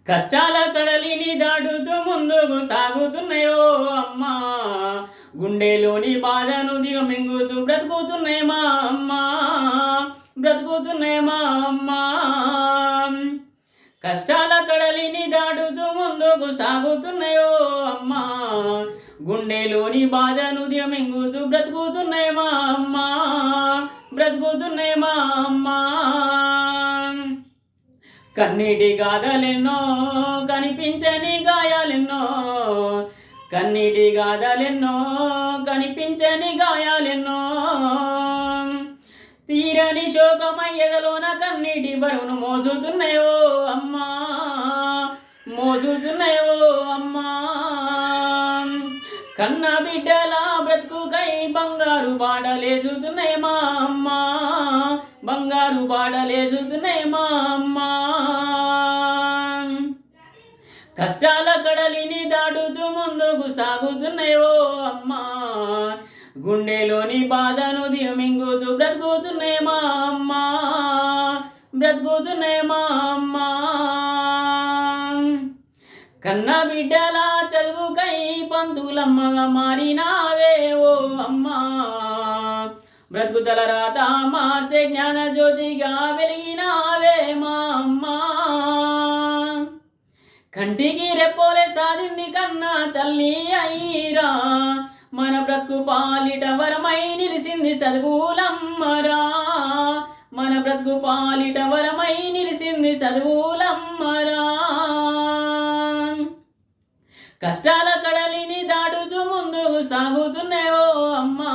కష్టాల కడలిని దాటుతూ ముందుకు సాగుతున్నాయో అమ్మా, గుండెలోని బాధను దిగమింగుతూ బ్రతుకుతున్నాయి మా అమ్మా, బ్రతుకుతున్నాయి మా అమ్మా. కష్టాల కడలిని దాటుతూ ముందుకు సాగుతున్నాయో అమ్మా, గుండెలోని బాధను దిగమింగుతూ బ్రతుకుతున్నాయి మా అమ్మా, బ్రతుకుతున్నాయి మా అమ్మా. కన్నీటి గాథలెన్నో కనిపించని గాయాలెన్నో, కన్నీటి గాథలెన్నో కనిపించని గాయాలెన్నో, తీరని శోకమయ్యదలోన కన్నీటి బరువును మోసుతున్నాయో అమ్మా, మోసుతున్నాయో అమ్మా. కన్న బిడ్డల బ్రతుకుకై బంగారు బాటలేసుతున్నాయి మా అమ్మా, బంగారు బాటలేసుతున్నాయి మా అమ్మా. కష్టాల కడలిని దాటుతూ ముందుకు సాగుతున్నాయో అమ్మా, గుండెలోని బాధను దిగమింగుతూ బ్రతుకుతున్నాయి మా అమ్మా, బ్రతుకుతున్నాయి మా అమ్మా. కన్న బిడ్డల చదువుకై పంతులమ్మగా మారినావే ఓ అమ్మా, బ్రతుకుతల రాత మార్చే జ్ఞాన జ్యోతిగా వెలిగినావే మా అమ్మా. కంటికి రెప్పోలే సాధింది కన్నా తల్లి అయ్యిరా, మన బ్రతుకు పాలిట వరమై నిలిసింది చదువులమ్మరా, మన బ్రతుకు పాలిట వరమై నిలిసింది చదువులమ్మరా. కష్టాల కడలిని దాటుతూ ముందుకు సాగుతున్నాయో అమ్మా,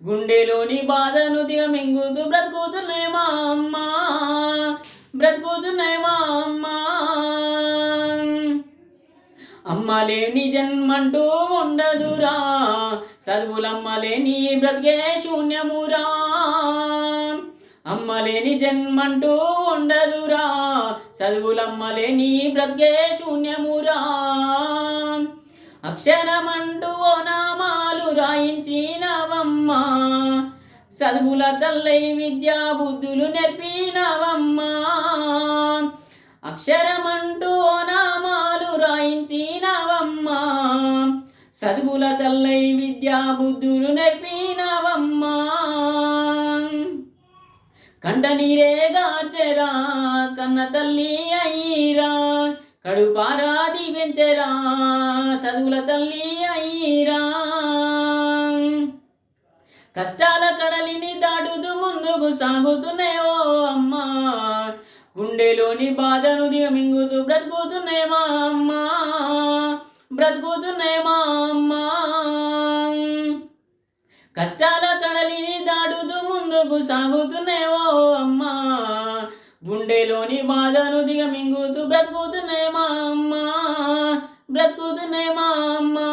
గుండెలోని బాధను దిగమింగుతూ బ్రతుకుతున్నాయి మా అమ్మా, బ్రతుకుతున్నాయి మా అమ్మా. అమ్మలేని జన్మంటూ ఉండదురా, చదువులమ్మలేని బ్రతికే శూన్యమురా, అమ్మలేని జన్మంటూ ఉండదురా, చదువులమ్మలేని బ్రతికే శూన్యమురా. అక్షరమంటూ ఓ నామాలు రాయించినవమ్మా, చదువుల తల్లై విద్యా బుద్ధులు నేర్పినవమ్మా. అక్షరమంటూ ఓ నామాలు రాయించినవమ్మా, చదువుల తల్లై విద్యా బుద్ధులు నేర్పినవమ్మా. కంట నీరే గార్చెరా కన్న తల్లి అయ్యిరా, కడుపారా దీవించెరా చదువుల తల్లి అయ్యిరా. కష్టాల కడలిని దాటుతూ ముందుకు సాగుతున్నాయో అమ్మా, గుండెలోని బాధను దిగమింగుతూ బ్రతుకుతున్నాయి మా అమ్మా, బ్రతుకుతున్నాయి మా అమ్మా. కష్టాల కడలిని దాటుతూ ముందుకు సాగుతున్నాయో అమ్మా, గుండెలోని బాధను దిగమింగుతూ బ్రతుకుతున్నాయి మా అమ్మా, బ్రతుకుతున్నాయి మా అమ్మా.